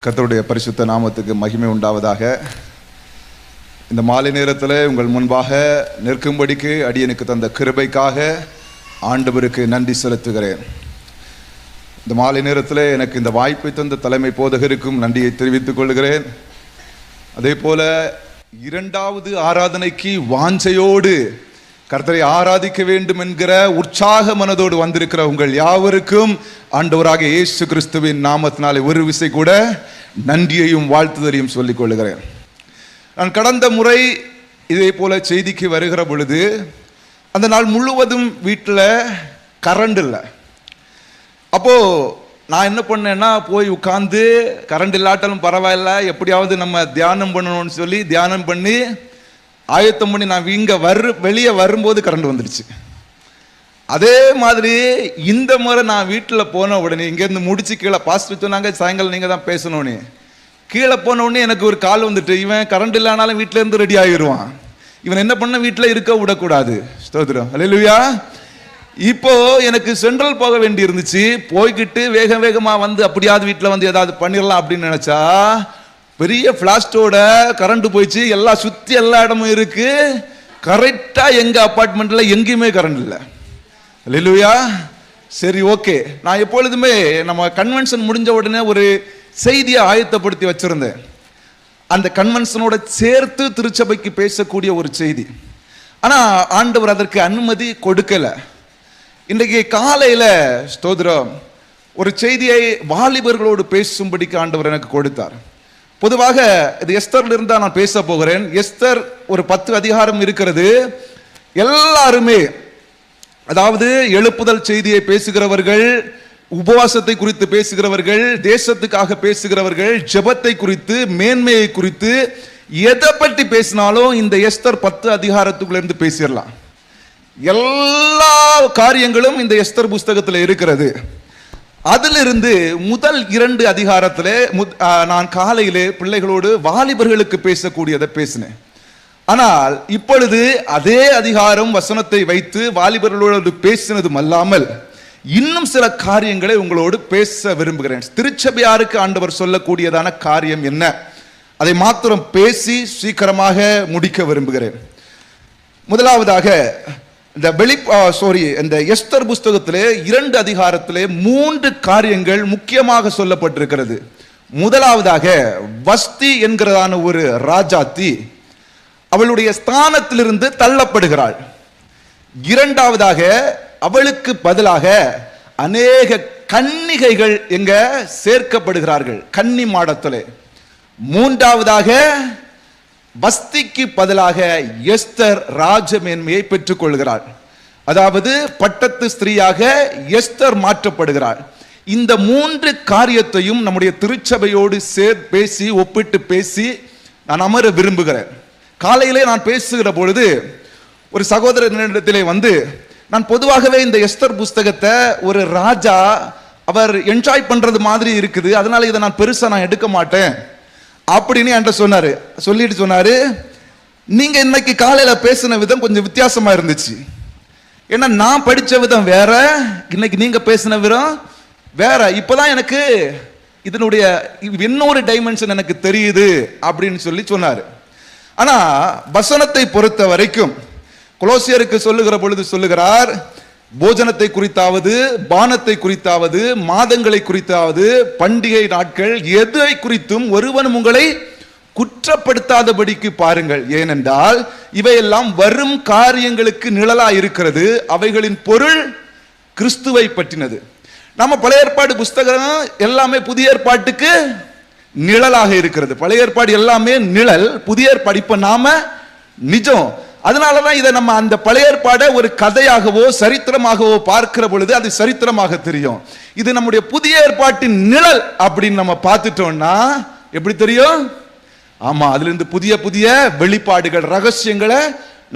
கர்த்தருடைய பரிசுத்த நாமத்துக்கு மகிமை உண்டாவதாக. இந்த மாலை நேரத்தில் உங்கள் முன்பாக நிற்கும்படிக்கு அடியனுக்கு தந்த கிருபைக்காக ஆண்டவருக்கு நன்றி செலுத்துகிறேன். இந்த மாலை நேரத்தில் எனக்கு இந்த வாய்ப்பை தந்த தலைமை போதகருக்கும் நன்றியை தெரிவித்துக் கொள்கிறேன். அதே போல இரண்டாவது ஆராதனைக்கு வாஞ்சையோடு கர்த்தரை ஆராதிக்க வேண்டும் என்கிற உற்சாக மனதோடு வந்திருக்கிற உங்கள் யாவருக்கும் ஆண்டவராக இயேசு கிறிஸ்துவின் நாமத்தினாலே ஒரு விசை கூட நன்றியையும் வாழ்த்துதலையும் சொல்லிக் கொள்கிறேன். நான் கடந்த முறை இதே போல செய்திக்கு வருகிற பொழுது அந்த நாள் முழுவதும் வீட்டில் கரண்ட் இல்லை. அப்போது நான் என்ன பண்ணேன்னா, போய் உட்காந்து கரண்ட் இல்லாட்டாலும் பரவாயில்ல, எப்படியாவது நம்ம தியானம் பண்ணணும்னு சொல்லி தியானம் பண்ணி ஆயத்தம் பண்ணி நான் இங்கே வெளியே வரும்போது கரண்ட் வந்துடுச்சு. அதே மாதிரி இந்த முறை நான் வீட்டில் போன உடனே இங்கேருந்து முடிச்சு கீழே பாஸ்டர் சொன்னாங்க சாயங்காலம் நீங்கள் தான் பேசணும்னு. கீழே போன உடனே எனக்கு ஒரு கால் வந்துட்டு, இவன் கரண்ட் இல்லைனாலும் வீட்டிலேருந்து ரெடி ஆகிடுவான், இவன் என்ன பண்ண வீட்டில் இருக்க விடக்கூடாது. ஸ்தோத்திரம், அல்லேலூயா. இப்போ எனக்கு சென்ட்ரல் போக வேண்டி இருந்துச்சு. போய்கிட்டு வேகமாக வந்து அப்படியாவது வீட்டில் வந்து ஏதாவது பண்ணிடலாம் அப்படின்னு நினச்சா பெரிய ஃப்ளாஸ்டோட கரண்ட் போயிடுச்சு. எல்லாம் சுற்றி எல்லா இடமும் இருக்கு. கரெக்டாக எங்கள் அப்பார்ட்மெண்ட்டில் எங்கேயுமே கரண்ட் இல்லை. அல்லேலூயா. சரி, ஓகே. நான் எப்பொழுதுமே நம்ம கன்வென்ஷன் முடிஞ்ச உடனே ஒரு செய்தியை ஆயத்தப்படுத்தி வச்சிருந்தேன். அந்த கன்வென்ஷனோட சேர்த்து திருச்சபைக்கு பேசக்கூடிய ஒரு செய்தி. ஆனால் ஆண்டவர் அதற்கு அனுமதி கொடுக்கலை. இன்றைக்கு காலையில் ஸ்தோத்திரம் ஒரு செய்தியை வாலிபர்களோடு பேசும்படிக்கு ஆண்டவர் எனக்கு கொடுத்தார். பொதுவாக இது எஸ்தர்ல இருந்தா நான் பேச போகிறேன். எஸ்தர் ஒரு 10 அதிகாரம் இருக்கிறது. எல்லாருமே, அதாவது எழுப்புதல் செய்தியை பேசுகிறவர்கள், உபவாசத்தை குறித்து பேசுகிறவர்கள், தேசத்துக்காக பேசுகிறவர்கள், ஜெபத்தை குறித்து, மேன்மையை குறித்து எதை பற்றி பேசினாலும் இந்த எஸ்தர் 10 அதிகாரத்துக்குள்ள இருந்து பேசிடலாம். எல்லா காரியங்களும் இந்த எஸ்தர் புஸ்தகத்தில் இருக்கிறது. அதிலிருந்து முதல் 2 அதிகாரத்தில் நான் காலையிலே பிள்ளைகளோடு வாலிபர்களுக்கு பேசக்கூடியதை பேசினேன். ஆனால் இப்பொழுது அதே அதிகாரம் வசனத்தை வைத்து வாலிபர்களோடு பேசினதும் அல்லாமல் இன்னும் சில காரியங்களை உங்களோடு பேச விரும்புகிறேன். திருச்சபையாருக்கு ஆண்டவர் சொல்லக்கூடியதான காரியம் என்ன, அதை மாத்திரம் பேசி சீக்கிரமாக முடிக்க விரும்புகிறேன். முதலாவதாக இந்த எஸ்தர் புஸ்தகத்திலே 2 அதிகாரத்திலே 3 காரியங்கள் முக்கியமாக சொல்லப்பட்டிருக்கிறது. முதலாவதாக வஸ்தி என்கிறதான ஒரு ராஜாத்தி அவளுடைய ஸ்தானத்திலிருந்து தள்ளப்படுகிறாள். இரண்டாவதாக அவளுக்கு பதிலாக அநேக கன்னிகைகள் எங்க சேர்க்கப்படுகிறார்கள், கன்னி மாடத்திலே. மூன்றாவதாக வஸ்திக்கு பதிலாக எஸ்தர் ராஜமேன்மையை பெற்றுக் கொள்கிறாள். அதாவது பட்டத்து ஸ்திரீயாக எஸ்தர் மாற்றப்படுகிறாள். இந்த 3 காரியத்தையும் நம்முடைய திருச்சபையோடு பேசி ஒப்பிட்டு பேசி நான் அமர விரும்புகிறேன். காலையிலே நான் பேசுகிற பொழுது ஒரு சகோதரனிடத்திலே வந்து, நான் பொதுவாகவே இந்த எஸ்தர் புஸ்தகத்தை ஒரு ராஜா அவர் என்ஜாய் பண்றது மாதிரி இருக்குது, அதனால இதை நான் பெருசா எடுக்க மாட்டேன் அப்படின்னு என்கிட்ட சொன்னாரு. சொல்லிட்டு சொன்னாரு, நீங்க இன்னைக்கு காலையில பேசின விதம் கொஞ்சம் வித்தியாசமா இருந்துச்சு. ஏன்னா நான் படிச்ச விதம் வேற, இன்னைக்கு நீங்க பேசின விதம் வேற. இப்பதான் எனக்கு இதனுடைய இன்னொரு டைமென்ஷன் எனக்கு தெரியுது அப்படின்னு சொல்லி சொன்னாரு. ஆனா வசனத்தை பொறுத்த வரைக்கும் கொலோசியருக்கு சொல்லுகிற பொழுது சொல்லுகிறார், போஜனத்தை குறித்தாவது, பானத்தை குறித்தாவது, மாதங்களை குறித்தாவது, பண்டிகை நாட்கள் எதை குறித்தும் ஒருவனும் உங்களை குற்றப்படுத்தாதபடிக்கு பாருங்கள். ஏனென்றால் இவையெல்லாம் வரும் காரியங்களுக்கு நிழலா இருக்கிறது, அவைகளின் பொருள் கிறிஸ்துவை பற்றினது. நம்ம பழைய ஏற்பாடு புஸ்தகம் எல்லாமே புதிய ஏற்பாட்டுக்கு நிழலாக இருக்கிறது. பழைய ஏற்பாடு எல்லாமே நிழல், புதிய ஏற்பாடு இப்ப நாம நிஜம். அதனாலதான் இதை நம்ம அந்த பழைய ஏற்பாடை ஒரு கதையாகவோ சரித்திரமாகவோ பார்க்கிற பொழுது அது சரித்திரமாக தெரியும். இது நம்முடைய புதிய ஏற்பாட்டின் நிழல் அப்படின்னு நம்ம பார்த்துட்டோம்னா எப்படி தெரியும்? ஆமா, அதுல இருந்து புதிய புதிய வெளிப்பாடுகள், ரகசியங்களை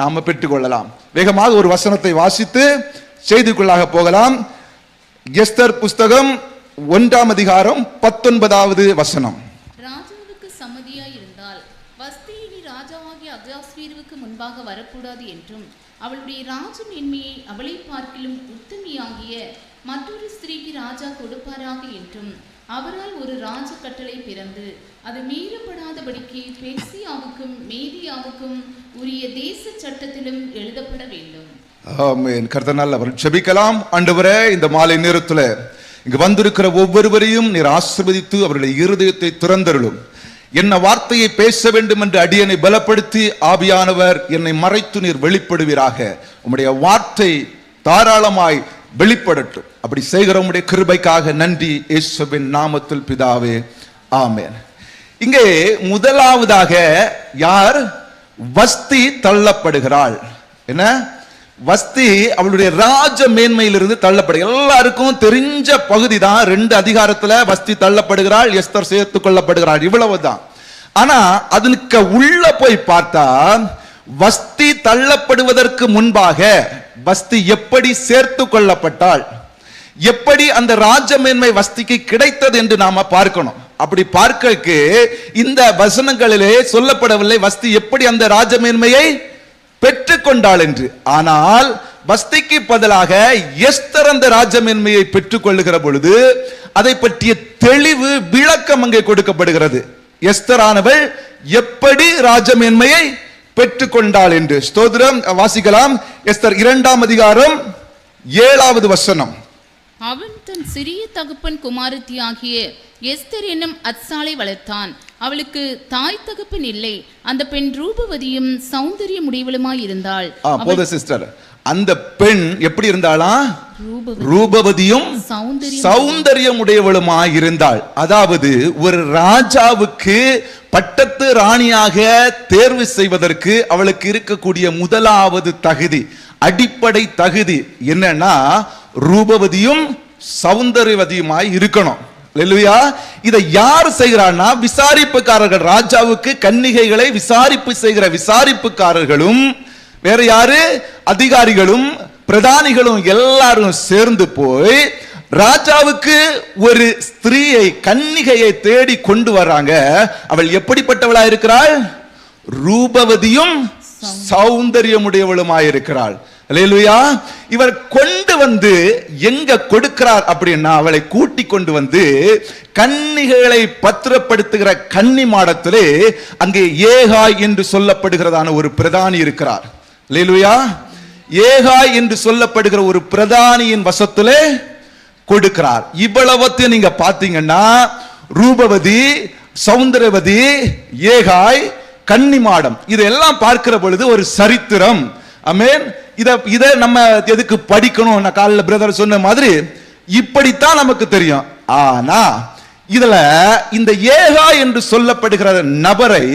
நாம பெற்றுக்கொள்ளலாம். வேகமாக ஒரு வசனத்தை வாசித்து செய்திக்குள்ளாக போகலாம். எஸ்தர் புஸ்தகம் 1ஆம் அதிகாரம் 19வது வசனம். முன்பாக வரக்கூடாது என்றும் அவளுடைய ராஜமேன்மையை அவளை பார்க்கிலும் உத்தமியாகிய மற்றொரு ஸ்திரீக்கு ராஜா கொடுப்பாராக என்றும் அவரால் ஒரு ராஜ கட்டளை பிறந்து அது மீறப்படாதபடிக்கு பெர்சியாவுக்கும் மேதியாவுக்கும் உரிய தேச சட்டத்திலும் எழுதப்பட வேண்டும். ஆமென். கர்த்தர் நல்லவர். ஜெபிக்கலாம். ஆண்டவரே, இந்த மாலை நேரத்தில் இங்கு வந்திருக்கிற ஒவ்வொருவரையும் நீர் ஆசீர்வதித்து அவருடைய இருதயத்தை திறந்தருளும். என்ன வார்த்தையை பேச வேண்டும் என்று அடியனை பலப்படுத்தி ஆவியானவர் என்னை மறைத்து நீர் வெளிப்படுவீராக. உம்முடைய வார்த்தை தாராளமாய் வெளிப்படட்டும். அப்படி செய்கிற உம்முடைய கிருபைக்காக நன்றி, இயேசுவின் நாமத்தில் பிதாவே, ஆமென். இங்கே முதலாவதாக யார்? வஸ்தி தள்ளப்படுகிறாள். என்ன? வஸ்தி அவளுடைய ராஜ மேன்மையிலிருந்து தள்ளப்படு. எல்லாருக்கும் தெரிஞ்ச பகுதி தான். 2 அதிகாரத்துல வஸ்தி தள்ளப்படுகிறாள், எஸ்தர் சேர்த்துக் கொள்ளப்படுகிறாள், இவ்வளவுதான். ஆனா அதுக்கு உள்ள போய் பார்த்தா வஸ்தி தள்ளப்படுவதற்கு முன்பாக வஸ்தி எப்படி சேர்த்து கொள்ளப்பட்டாள், எப்படி அந்த ராஜ மேன்மை வஸ்திக்கு கிடைத்தது என்று நாம பார்க்கணும். அப்படி பார்க்க இந்த வசனங்களிலே சொல்லப்படவில்லை வஸ்தி எப்படி அந்த ராஜ மேன்மையை பெற்றுக்கொண்டாள் என்று. ஆனால் வஸ்திக்கு பதிலாக எஸ்தர் அந்த ராஜமேன்மையை பெற்றுக் கொள்ளுகிற பொழுது அதை பற்றிய தெளிவு விளக்கம் அங்கே கொடுக்கப்படுகிறது. எஸ்தரானவள் எப்படி ராஜமேன்மையை பெற்றுக்கொண்டாள் என்று. ஸ்தோத்திரம். வாசிக்கலாம். எஸ்தர் 2ஆம் அதிகாரம் 7வது வசனம். அவன் தன் சிறிய தகப்பன் குமாரத்தி ஆகிய எஸ்தர் என்னும் அத்சாலை வளர்த்தான். அவளுக்கு தாய் தகப்பன் இல்லை. அந்த பெண் ரூபவதியும் சௌந்தரியம் உடையவளுமாய் இருந்தாள். சிஸ்டர், அந்த பெண் எப்படி இருந்தாளா? ரூபவதியும் சௌந்தரியம் உடையவளுமாய் இருந்தாள். அதாவது ஒரு ராஜாவுக்கு பட்டத்து ராணியாக தேர்வு செய்வதற்கு அவளுக்கு இருக்கக்கூடிய முதலாவது தகுதி, அடிப்படை தகுதி என்னன்னா ரூபவதியும் சௌந்தரியவதியுமாய் இருக்கணும். அல்லேலூயா. இதை யார் செய்கிறான்னா விசாரிப்புக்காரர்கள். ராஜாவுக்கு கன்னிகைகளை விசாரிப்பு செய்கிற விசாரிப்புக்காரர்களும் வேற யாரு? அதிகாரிகளும் பிரதானிகளும் எல்லாரும் சேர்ந்து போய் ராஜாவுக்கு ஒரு ஸ்திரீயை கன்னிகையை தேடி கொண்டு வர்றாங்க. அவள் எப்படிப்பட்டவளா இருக்கிறாள்? ரூபவதியும் சௌந்தரியமுடையவளுமாய் இருக்கிறாள். அல்லேலூயா. இவர் கொண்டு வந்து எங்க கொடுக்கிறார் அப்படின்னா அவளை கூட்டி கொண்டு வந்து கன்னிகளை பத்திரப்படுத்துகிற கன்னி மாடத்திலே அங்கே ஏகாய் என்று சொல்லப்படுகிறதான ஒரு பிரதானி இருக்கிறார். அல்லேலூயா. ஏகாய் என்று சொல்லப்படுகிற ஒரு பிரதானியின் வசத்திலே கொடுக்கிறார். இவ்வளவத்தையும் நீங்க பாத்தீங்கன்னா ரூபவதி, சௌந்தரவதி, ஏகாய், கன்னிமாடம் இதெல்லாம் பார்க்கிற பொழுது ஒரு சரித்திரம். ஆமென். இதை நம்ம எதுக்கு படிக்கணும்? நான் காலையில் பிரதர் சொன்ன மாதிரி இப்படித்தான் நமக்கு தெரியும். ஆனா இதுல இந்த ஏகா என்று சொல்லப்படுகிற நபரை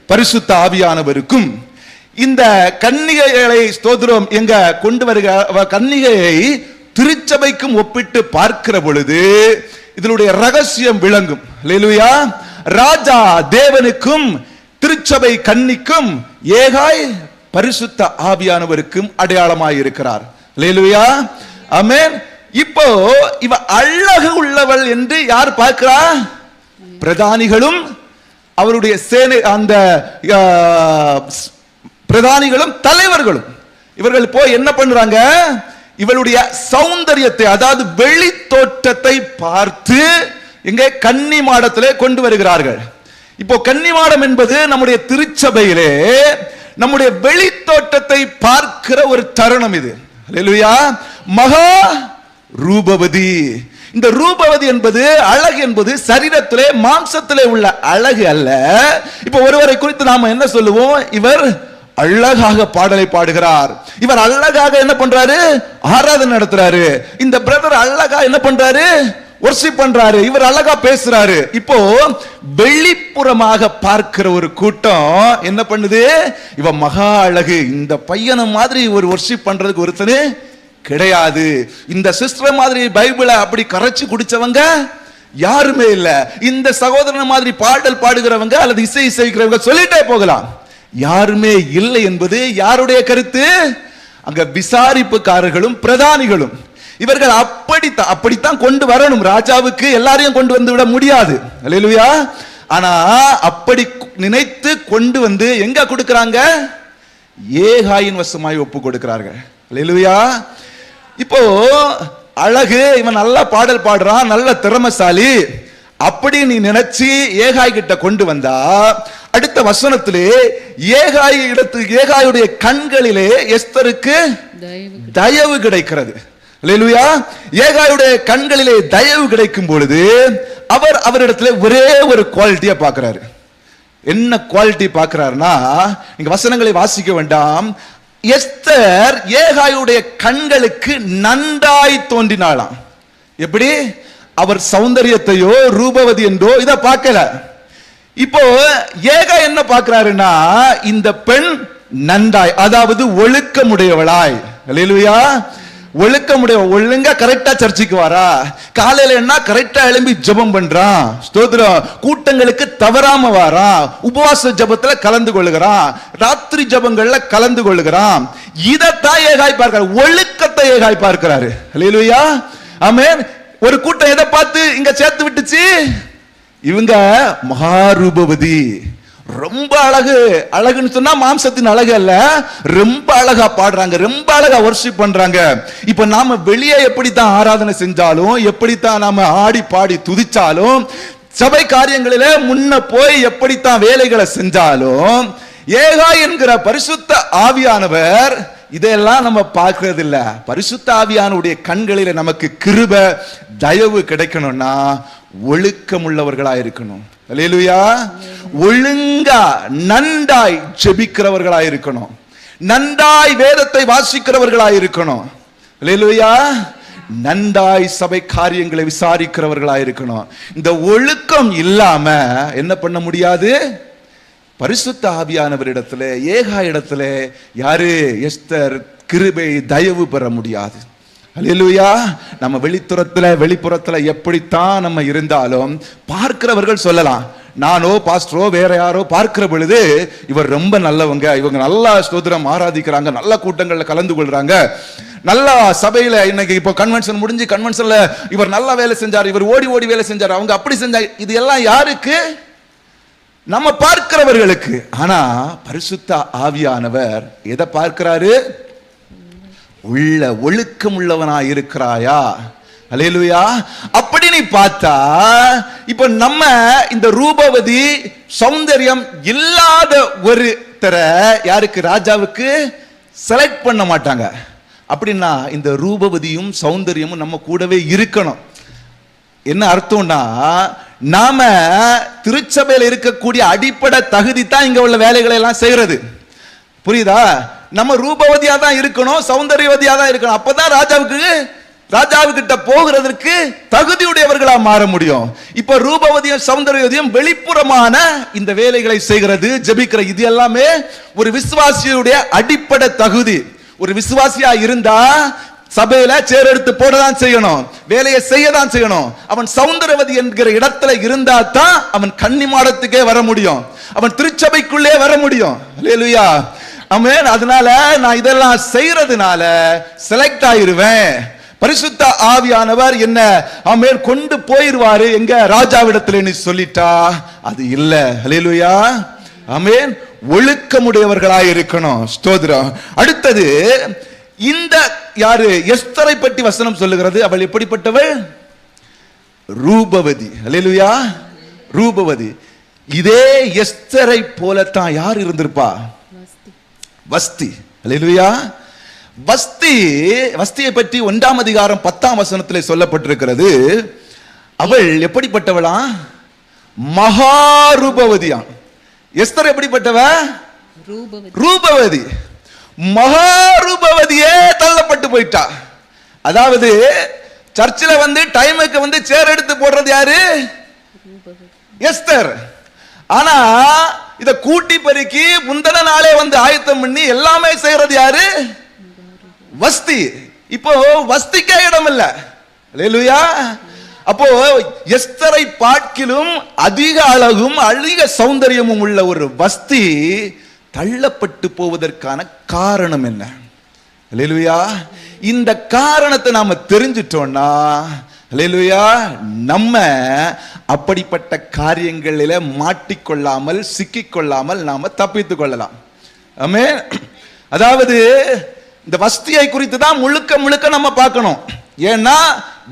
பரிசுத்த ஆவியானவருக்கும் இந்த கன்னிகைகளை ஸ்தோத்திரம் எங்க கொண்டு வருகிற கன்னிகையை திருச்சபைக்கும் ஒப்பிட்டு பார்க்கிற பொழுது இதனுடைய ரகசியம் விளங்கும். அல்லேலூயா. ராஜா தேவனுக்கும் திருச்சபை கன்னிக்கும் ஏகாய் பரிசுத்த ஆவியானவருக்கும் அடையாளமாய் இருக்கிறார். அல்லேலூயா. ஆமென். இப்போ இவ அழகு உள்ளவள் என்று யார் பார்க்கிறா? பிரதானிகளும் அவருடைய சேனை, அந்த பிரதானிகளும் தலைவர்களும். இவர்கள் போய் என்ன பண்றாங்க? இவளுடைய சௌந்தரியத்தை, அதாவது வெளி தோற்றத்தை பார்த்து இங்கே கன்னி மாடத்திலே கொண்டு வருகிறார்கள். இப்போ கன்னி மாடம் என்பது நம்முடைய திருச்சபையிலே நம்முடைய வெளி தோற்றத்தை பார்க்கிற ஒரு தருணம் இது. அல்லேலூயா. மகா ரூபவதி. இந்த ரூபவதி என்பது அழகு என்பது சரீரத்திலே மாம்சத்திலே உள்ள அழகு அல்ல. இப்போ ஒருவரை குறித்து நாம என்ன சொல்லுவோம்? இவர் அழகாக பாடலை பாடுகிறார், இவர் அழகாக என்ன பண்றாரு? ஆராதனை நடத்துறாரு. இந்த பிரதர் அழகா என்ன பண்றாரு? வொர்ஷிப் பண்றாரு. இவர் அழகா பேசுறாரு. இப்போ வெளிப்புறமாக பார்க்கிற ஒரு கூட்டம் என்ன பண்ணுது? இவ மகா அழகு, இந்த பையனை மாதிரி ஒரு வொர்ஷிப் பண்றதுக்கு ஒருத்தனே கிடையாது, இந்த சிஸ்டர் மாதிரி பைபிளை அப்படி கரைச்சு குடிச்சவங்க யாருமே இல்ல, இந்த சகோதரன் மாதிரி பாடல் பாடுகிறவங்க அல்லது இசை இசைக்கிறவங்க சொல்லிட்டே போகலாம், யாருமே இல்லை என்பது யாருடைய கருத்து? அங்க விசாரிப்புக்காரர்களும் பிரதானிகளும். இவர்கள் அப்படித்தான் கொண்டு வரணும். ராஜாவுக்கு எல்லாரையும் கொண்டு வந்து விட முடியாது. அல்லேலூயா. ஆனா அப்படி நினைத்து கொண்டு வந்து எங்க கொடுக்கிறாங்க? ஏகாயின் வசமாய் ஒப்பு கொடுக்கிறார்கள். அல்லேலூயா. இப்போ அழகு, இவன் நல்லா பாடல் பாடுறான், நல்ல திறமைசாலி, அப்படி நீ நினைச்சு ஏகாய் கிட்ட கொண்டு வந்தா, அடுத்த வசனத்திலே ஏகாயுடைய கண்களிலே எஸ்தருக்கு தயவு கிடைக்கிறது. அல்லேலூயா. ஏகாயுடைய கண்களிலே தயவு கிடைக்கும் பொழுது அவரிடத்துல ஒரே ஒரு குவாலிட்டியை பார்க்கிறாரு. என்ன குவாலிட்டி பார்க்கிறாருன்னா, நீங்க வசனங்களை வாசிக்க வேண்டாம். எஸ்தர் ஏகாயுடைய கண்களுக்கு நன்றாய் தோன்றினாளாம். எப்படி? அவர் சௌந்தரியத்தையோ ரூபவதி என்றோ இத பார்க்கல. இப்போ ஏகா என்ன பார்க்கிறாருன்னா, இந்த பெண் நன்றாய், அதாவது ஒழுக்கமுடையவளாய். அல்லேலூயா. ஒழுக்கமுடைய, ஒழுங்கா கரெக்டா சர்ச்சுக்கு வாரா, காலையில என்ன கரெக்டா எழும்பி ஜெபம் பண்றான், ஸ்தோத்திரம், கூட்டங்களுக்கு தவறாம வாரான், உபவாச ஜெபத்துல கலந்து கொள்ளுகிறான், ராத்திரி ஜெபங்கள்ல கலந்து கொள்ளுகிறான். இதத்தான் ஏகாய் பார்க்கிறார், ஒழுக்கத்தை ஏகாய் பார்க்கிறாரு. அல்லேலூயா. ஆமென். ஒரு கூட்டம் எதை பார்த்து இங்க சேர்த்து விட்டுச்சு? இவங்க மகாரூபவதி, ரொம்ப அழகு. அழகுன்னு சொன்னா மாம்சத்தின் அழகு அல்ல, ரொம்ப அழகா பாடுறாங்க, ரொம்ப அழகா வொர்ஷிப் பண்றாங்க. இப்ப நாம வெளியே எப்படித்தான் ஆராதனை செஞ்சாலும், எப்படித்தான் நாம ஆடி பாடி துதிச்சாலும், சபை காரியங்களிலே முன்ன போய் எப்படித்தான் வேலைகளை செஞ்சாலும், ஏகா என்கிற பரிசுத்த ஆவியானவர் இதெல்லாம் நம்ம பார்க்கிறது இல்ல. பரிசுத்த ஆவியானுடைய கண்களில நமக்கு கிருபை தயவு கிடைக்கணும்னா ஒழுக்கம் உள்ளவர்களா இருக்கணும். அல்லேலூயா. ஒழுங்கா நன்றாய் ஜெபிக்கிறவர்களா இருக்கணும், நன்றாய் வேதத்தை வாசிக்கிறவர்களா இருக்கணும். அல்லேலூயா. நன்றாய் சபை காரியங்களை விசாரிக்கிறவர்களா இருக்கணும். இந்த ஒழுக்கம் இல்லாம என்ன பண்ண முடியாது? பரிசுத்த ஆவியானவரிடத்துல, ஏகா இடத்துல யாரு? எஸ்தர் கிருபை தயவு பெற முடியாது. அல்லேலூயா. நம்ம வெளிப்புறத்துல எப்படித்தான் நம்ம இருந்தாலும் பார்க்கிறவர்கள் சொல்லலாம், நானோ பாஸ்டரோ வேற யாரோ பார்க்கிற பொழுது இவர் ரொம்ப நல்லவங்க, இவங்க நல்லா ஸ்தோத்திரம் ஆராதிக்கிறாங்க, நல்ல கூட்டங்கள்ல கலந்து கொள்றாங்க, நல்லா சபையில இன்னைக்கு இப்போ கன்வென்ஷன் முடிஞ்சு கன்வென்ஷன்ல இவர் நல்லா வேலை செஞ்சார், இவர் ஓடி ஓடி வேலை செஞ்சார், அவங்க அப்படி செஞ்சாங்க. இது எல்லாம் யாருக்கு? நம்ம பார்க்கிறவர்களுக்கு. ஆனா பரிசுத்த ஆவியானவர் எதை பார்க்கிறாரு? உள்ள ஒழுக்கம் உள்ளவனா இருக்கிறாயா? அல்லேலூயா. அப்படி நீ பார்த்தா, இப்ப நம்ம இந்த ரூபவதி சௌந்தரியம் இல்லாத ஒருத்தர யாருக்கு? ராஜாவுக்கு செலக்ட் பண்ண மாட்டாங்க. அப்படின்னா இந்த ரூபவதியும் சௌந்தரியமும் நம்ம கூடவே இருக்கணும். என்ன அர்த்தம்னா, நாம திருச்சபையில் இருக்கக்கூடிய அடிப்படை தகுதி தான் இங்க உள்ள வேலைகளை எல்லாம் செய்யறது. புரியுதா? நம்ம ரூபவதியா தான் இருக்கணும், சௌந்தரியவதியா தான் இருக்கணும். அப்பதான் ராஜாவுக்கிட்ட போகிறதற்கு தகுதியுடையவர்களா மாற முடியும். இப்ப ரூபவதியும் சௌந்தரியவதியும் வெளிப்புறமான இந்த வேலைகளை செய்கிறது, ஜெபிக்கிற, இது எல்லாமே ஒரு விசுவாசியுடைய அடிப்படை தகுதி. ஒரு விசுவாசியா இருந்தா சபையில சேர் எடுத்து போடதான் செய்யணும், வேலையை செய்யதான் செய்யணும். அவன் சௌந்தரவதி என்கிற இடத்துல இருந்தா தான் அவன் கன்னிமாடத்துக்கே வர முடியும், அவன் திருச்சபைக்குள்ளே வர முடியும். அல்லேலூயா. ஆமென். அதனால நான் இதெல்லாம் செய்யறதுனால செலக்ட் ஆயிருவேன். பரிசுத்த ஆவியானவர் என்ன ஆமென் கொண்டு போயிருவாரு எங்க? ராஜாவிடத்துல நீ சொல்லிட்டா அது இல்ல. அல்லேலூயா. ஆமென். ஒழுக்கமுடையவர்களாய் இருக்கணும். ஸ்தோத்திரம். அடுத்தது, இந்த யாரு? எஸ்தரை பற்றி வசனம் சொல்லுகிறது. அவள் எப்படிப்பட்டவள்? ரூபவதி. அல்லேலூயா. ரூபவதி. இதே எஸ்தரை போலத்தான் யார் இருந்திருப்பா? வஸ்தி. அல்லேலூயா. வஸ்தியை பற்றி 1ஆம் அதிகாரம் 10ஆம் வசனத்திலே சொல்லப்பட்டிருக்கிறது. அவள் எப்படிப்பட்டவளா? மகாரூபவதியா. எஸ்தர் எப்படிப்பட்டவ? ரூபவதி. மகாரூபவதியே தள்ளப்பட்டு போயிட்டா. அதாவது சர்ச்சில் டைமுக்கு சேர் எடுத்து போடுறது யாரு? எஸ்தர். ஆனா இத கூட்டி பெருக்கி முந்தின நாளே ஆயத்தம் பண்ணி எல்லாமே செய்யறது யாரு? வஸ்தி. இப்போ வஸ்திக்கே இடம் இல்ல. அல்லேலூயா. அப்போ எஸ்தரை பார்க்கிலும் அதிக அழகும் அதிக சௌந்தரியமும் உள்ள ஒரு வஸ்தி தள்ளப்பட்டு போவதற்கான காரணம் என்ன? அல்லேலூயா. இந்த காரணத்தை நாம தெரிஞ்சிட்டோம்னா, அல்லேலூயா, நம்ம அப்படிப்பட்ட காரியங்களில மாட்டிக்கொள்ளாமல் சிக்கிக்கொள்ளாமல் நாம தப்பித்துக் கொள்ளலாம். ஆமென். அதாவது இந்த வஸ்தியை குறித்து தான் முழுக்க நம்ம பார்க்கணும். ஏன்னா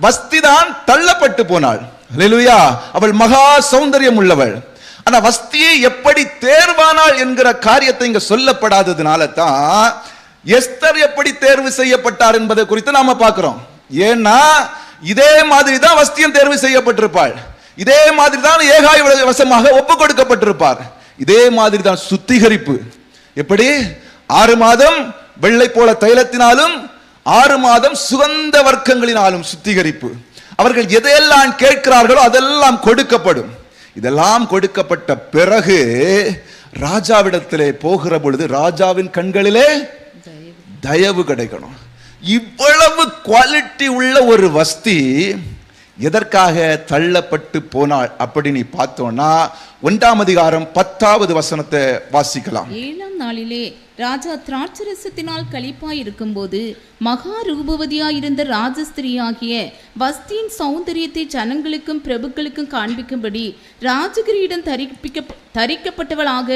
வஸ்தி தான் தள்ளப்பட்டு போனாள். அல்லேலூயா. அவள் மகா சௌந்தரியம் உள்ளவள். ஆனா வஸ்தியை எப்படி தேர்வானாள் என்கிற காரியத்தை இங்க சொல்லப்படாததுனால தான் எஸ்தர் எப்படி தேர்வு செய்யப்பட்டார் என்பதை குறித்து நாம பார்க்கிறோம். ஏன்னா இதே மாதிரி தான் வஸ்தியும் தேர்வு செய்யப்பட்டிருப்பாள், இதே மாதிரி தான் ஏகாய் வசமாக ஒப்பு கொடுக்கப்பட்டிருப்பார், இதே மாதிரி தான் சுத்திகரிப்பு. எப்படி 6 மாதம் வெள்ளை போல தைலத்தினாலும் 6 மாதம் சுகந்த வர்க்கங்களினாலும் சுத்திகரிப்பு. அவர்கள் எதையெல்லாம் கேட்கிறார்களோ அதெல்லாம் கொடுக்கப்படும். இதெல்லாம் கொடுக்கப்பட்ட பிறகு ராஜாவிடத்திலே போகிற பொழுது ராஜாவின் கண்களிலே தயவு கிடைக்கணும். இவ்வளவு குவாலிட்டி உள்ள ஒரு வஸ்தி எதற்காக தள்ளப்பட்டு போனாள் அப்படி நீ பார்த்தோம்னா 1ஆம் அதிகாரம் 10வது வசனத்தை வாசிக்கலாம். 7ஆம் நாளிலே ராஜா திராட்சரசத்தினால் களிப்பாய் இருக்கும்போது மகா ரூபவதியாயிருந்த ராஜஸ்திரியாகிய வஸ்தியின் சௌந்தரியத்தை ஜனங்களுக்கும் பிரபுக்களுக்கும் காண்பிக்கும்படி ராஜகிரியிடம் தரிக்கப்பட்டவளாக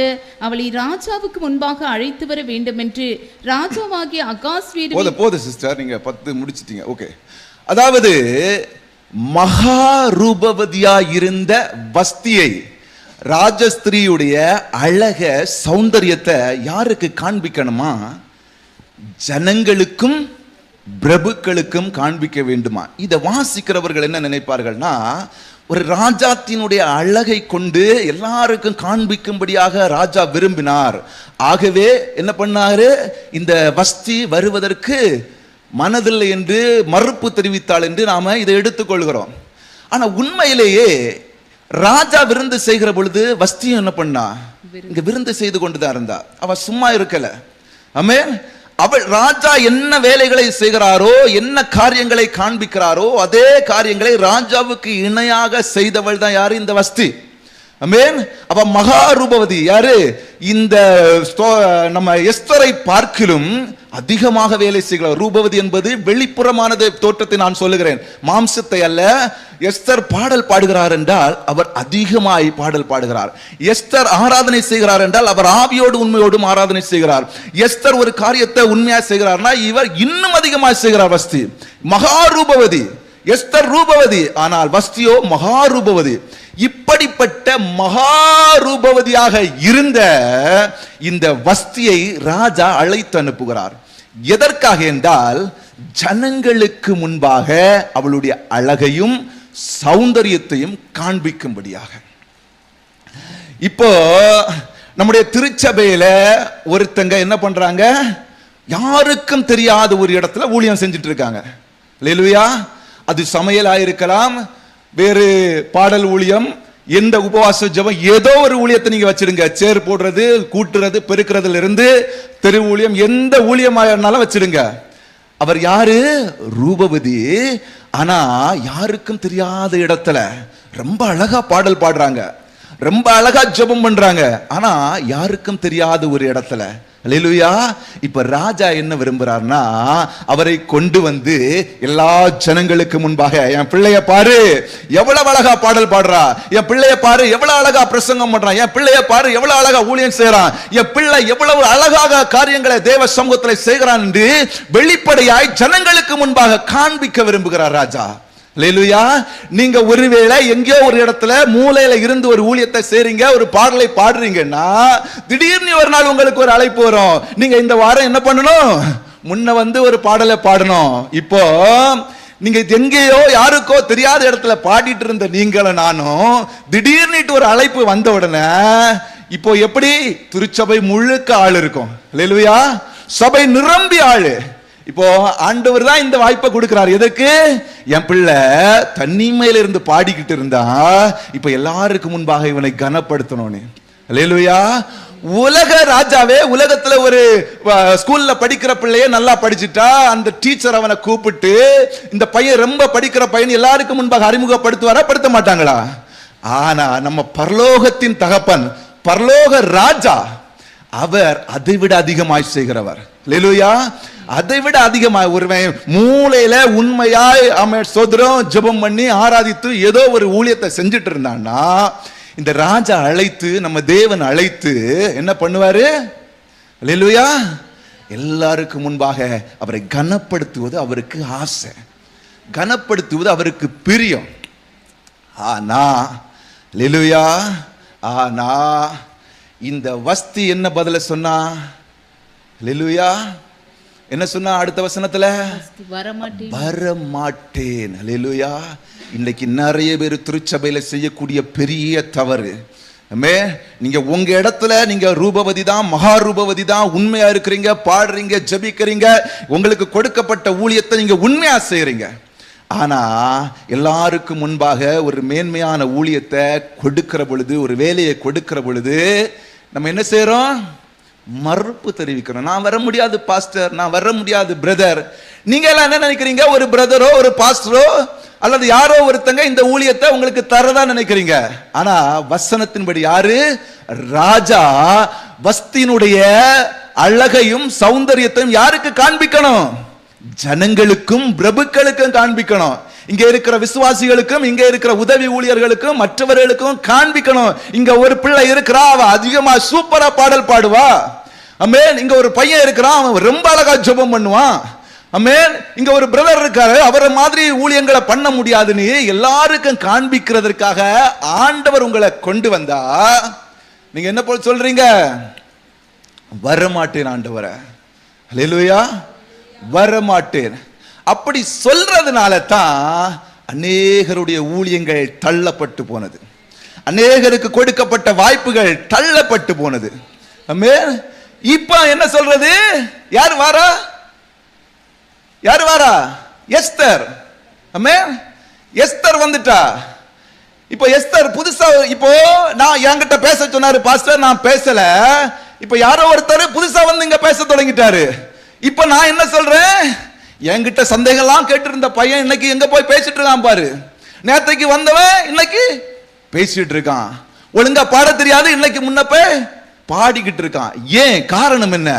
அவளை ராஜாவுக்கு முன்பாக அழைத்து வர வேண்டும் என்று ராஜாவாகிய அகாஸ்வேரு. போது சிஸ்டர், நீங்க 10 முடிச்சிட்டீங்க. ஓகே, அதாவது மகா ரூபவதியாயிருந்த வஸ்தியை, ராஜஸ்திரியுடைய அழக சௌந்தரியத்தை யாருக்கு காண்பிக்கணுமா? ஜனங்களுக்கும் பிரபுக்களுக்கும் காண்பிக்க வேண்டுமா? இதை வாசிக்கிறவர்கள் என்ன நினைப்பார்கள்னா, ஒரு ராஜாத்தினுடைய அழகை கொண்டு எல்லாருக்கும் காண்பிக்கும்படியாக ராஜா விரும்பினார். ஆகவே என்ன பண்ணாரு, இந்த வஸ்தி வருவதற்கு மனதில்லை என்று மறுப்பு தெரிவித்தாள் என்று நாம இதை எடுத்துக்கொள்கிறோம். ஆனா உண்மையிலேயே ராஜா விருந்து செய்கிற பொழுது வஸ்தியும் என்ன பண்ணா, இங்க விருந்து செய்து கொண்டுதான் இருந்தா. அவ சும்மா இருக்கல. ஆமென். அவள் ராஜா என்ன வேலைகளை செய்கிறாரோ, என்ன காரியங்களை காண்பிக்கிறாரோ அதே காரியங்களை ராஜாவுக்கு இணையாக செய்தவள் தான் யாரு? இந்த வஸ்தி. ஆமென். அவ மகா ரூபவதி. யாரு? இந்த நம்ம எஸ்தரை பார்க்கிலும் அதிகமாக வேலை செய்கிறார். ரூபவதி என்பது வெளிப்புறமானது தோற்றத்தை நான் சொல்லுகிறேன், மாம்சத்தை அல்ல. எஸ்தர் பாடல் பாடுகிறார் என்றால் அவர் அதிகமாய் பாடல் பாடுகிறார். எஸ்தர் ஆராதனை செய்கிறார் என்றால் அவர் ஆவியோடு உண்மையோடும் ஆராதனை செய்கிறார். எஸ்தர் ஒரு காரியத்தை உண்மையா செய்கிறார்னா இவர் இன்னும் அதிகமாய் செய்கிறார். வஸ்தி மகா ரூபவதி, எஸ்தர் ரூபவதி, ஆனால் வஸ்தியோ மகா ரூபவதி. இப்படிப்பட்ட மகா ரூபவதியாக இருந்த இந்த வஸ்தியை ராஜா அழைத்து அனுப்புகிறார். எதற்காக என்றால் ஜனங்களுக்கு முன்பாக அவளுடைய அழகையும் சௌந்தரியத்தையும் காண்பிக்கும்படியாக. இப்போ நம்முடைய திருச்சபையில ஒருத்தங்க என்ன பண்றாங்க, யாருக்கும் தெரியாத ஒரு இடத்துல ஊழியம் செஞ்சுட்டு இருக்காங்க. அல்லேலூயா. அது சமையலாயிருக்கலாம், வேறு பாடல் ஊழியம், எந்த உபவாச ஜெபம், ஏதோ ஒரு ஊழியத்தை நீங்க வச்சிருங்க. சேர் போடுறது, கூட்டுறது, பெருக்கிறதுல இருந்து தெரு ஊழியம், எந்த ஊழியமாக இருந்தாலும் வச்சிருங்க. அவர் யாரு? ரூபவதி. ஆனா யாருக்கும் தெரியாத இடத்துல ரொம்ப அழகா பாடல் பாடுறாங்க, ரொம்ப அழகா ஜெபம் பண்றாங்க. ஆனா யாருக்கும் தெரியாத ஒரு இடத்துல. அல்லேலூயா. இப்ப ராஜா என்ன விரும்புறார்னா, அவரை கொண்டு வந்து எல்லா ஜனங்களுக்கு முன்பாக, என் பிள்ளைய பாரு எவ்வளவு அழகா பாடல் பாடுறா, என் பிள்ளைய பாரு எவ்வளவு அழகா பிரசங்கம் பண்றான், என் பிள்ளைய பாரு எவ்வளவு அழகா ஊழியம் செய்யறான், என் பிள்ளை எவ்வளவு அழகாக காரியங்களை தேவ சமூகத்தில் செய்கிறான் என்று வெளிப்படையாய் ஜனங்களுக்கு முன்பாக காண்பிக்க விரும்புகிறார் ராஜா. அல்லேலூயா. நீங்க ஒருவேளை எங்கேயோ ஒரு இடத்துல மூலையில இருந்து ஒரு ஊழியத்தை செய்றீங்க, ஒரு பாடலை பாடுறீங்கன்னா திடீர்னு ஒரு நாள் உங்களுக்கு ஒரு அழைப்பு வரும். நீங்க இந்த வாரம் என்ன பண்ணணும், முன்ன வந்து ஒரு பாடலை பாடணும். இப்போ நீங்க எங்கேயோ யாருக்கோ தெரியாத இடத்துல பாடிட்டு இருந்த நீங்களும் நானும் திடீர்னு ஒரு அழைப்பு வந்த உடனே இப்போ எப்படி திருச்சபை முழுக்க ஆள் இருக்கும். அல்லேலூயா. சபை நிரம்பி ஆளு. இப்போ ஆண்டவர் தான் இந்த வாய்ப்பை கொடுக்கிறார். எதுக்கு? என் பிள்ளை தனிமையில இருந்து பாடிக்கிட்டு இருந்தா இப்ப எல்லாருக்கும் முன்பாக இவனை கனப்படுத்தணும்னு. அல்லேலூயா. உலக ராஜாவே உலகத்துல ஒரு ஸ்கூல்ல படிக்கிற பிள்ளைய நல்லா படிச்சுட்டா அந்த டீச்சர் அவனை கூப்பிட்டு, இந்த பையன் ரொம்ப படிக்கிற பையன் எல்லாருக்கும் முன்பாக அறிமுகப்படுத்துவாரா? படுத்த மாட்டாங்களா? ஆனா நம்ம பரலோகத்தின் தகப்பன், பரலோக ராஜா, அவர் அதைவிட அதிகமாய் செய்கிறவர். அல்லேலூயா. அதைவிட அதிகமாய் ஒருவன் மூலையில உண்மையாய் சோதரம் ஜெபம் பண்ணி ஆராதித்து ஏதோ ஒரு ஊழியத்தை செஞ்சுட்டு இருந்தான்னா, இந்த ராஜா அழைத்து, நம்ம தேவன் அழைத்து என்ன பண்ணுவாரு? அல்லேலூயா. எல்லாருக்கும் முன்பாக அவரை கனப்படுத்துவது அவருக்கு ஆசை, கனப்படுத்துவது அவருக்கு பிரியம். ஆனா அல்லேலூயா, ஆனா இந்த வஸ்தி என்ன பதில சொன்னா? அல்லேலூயா, என்ன சொன்னா அடுத்த வசனத்துல? வரமாட்டேன். அல்லேலூயா. இன்னைக்கு நிறைய பேர் திருச்சபையில செய்யக்கூடிய பெரிய தவறு, நீங்க உங்க இடத்துல நீங்க ரூபவதி தான், மகா ரூபவதி தான், உண்மையா இருக்கிறீங்க, பாடுறீங்க, ஜெபிக்கிறீங்க, உங்களுக்கு கொடுக்கப்பட்ட ஊழியத்தை நீங்க உண்மையா செய்யறீங்க. ஆனா எல்லாருக்கும் முன்பாக ஒரு மேன்மையான ஊழியத்தை கொடுக்கிற பொழுது, ஒரு வேலையை கொடுக்கிற பொழுது நம்ம என்ன செய்யறோம்? மறுப்பு தெரிவிக்கிறோம். நான் வர முடியாது பாஸ்டர், நான் வர முடியாது பிரதர். நீங்க எல்லாம் என்ன நினைக்கிறீங்க? ஒரு பிரதரோ ஒரு பாஸ்டரோ அல்லது யாரோ ஒருத்தங்க இந்த ஊழியத்தை உங்களுக்கு தரதா நினைக்கிறீங்க. ஆனா வசனத்தின்படி யாரு? ராஜா வஸ்தியினுடைய அழகையும் சௌந்தரியத்தையும் யாருக்கு காண்பிக்கணும்? ஜனங்களுக்கும் பிரபுக்களுக்கும் காண்பிக்கணும். இங்க இருக்கிற விசுவாசிகளுக்கும், இங்க இருக்கிற உதவி ஊழியர்களுக்கும், மற்றவர்களுக்கும் காண்பிக்கணும். இங்க ஒரு பிள்ளை இருக்கிறா, அவ அதிகமா சூப்பரா பாடல் பாடுவா. ஆமென். இங்க ஒரு பையன் இருக்கிறான், அவன் ரொம்ப அழகா ஜெபம் பண்ணுவான். ஆமென். இங்க ஒரு பிரதர் இருக்காரு, அவரை மாதிரி ஊழியங்களை பண்ண முடியாதுன்னு எல்லாருக்கும் காண்பிக்கிறதுக்காக ஆண்டவர் உங்களை கொண்டு வந்தா நீங்க என்ன போல சொல்றீங்க? வரமாட்டேன் ஆண்டவரே. அல்லேலூயா, வரமாட்டேன். அப்படி சொல்றதுனால தான் அநேகருடைய ஊழியங்கள் தள்ளப்பட்டு போனது, அநேகருக்கு கொடுக்கப்பட்ட வாய்ப்புகள் தள்ளப்பட்டு போனது. ஆமென். இப்ப என்ன சொல்றது? யார் வாரா? யார் வாரா? எஸ்தர். ஆமென். எஸ்தர் வந்துட்டா. இப்போ எஸ்தர் புதுசா, இப்போ நான் என்கிட்ட பேச சொன்னாரு பாஸ்டர், நான் பேசல. இப்ப யாரோ ஒருத்தர் புதுசா வந்து இங்க பேச தொடங்கிட்டாரு. இப்ப நான் என்ன சொல்றேன்? என்கிட்ட சந்தேகம்லாம் கேட்டு இருந்த பையன் இன்னைக்கு எங்க போய் பேசிட்டு இருக்கான் பாரு. நேத்தைக்கு வந்தவன் இன்னைக்கு பேசிட்டு இருக்கான். ஒழுங்கா பாட தெரியாது, இன்னைக்கு முன்னப்ப பாடிக்கிட்டு இருக்கான். ஏன்? காரணம் என்ன?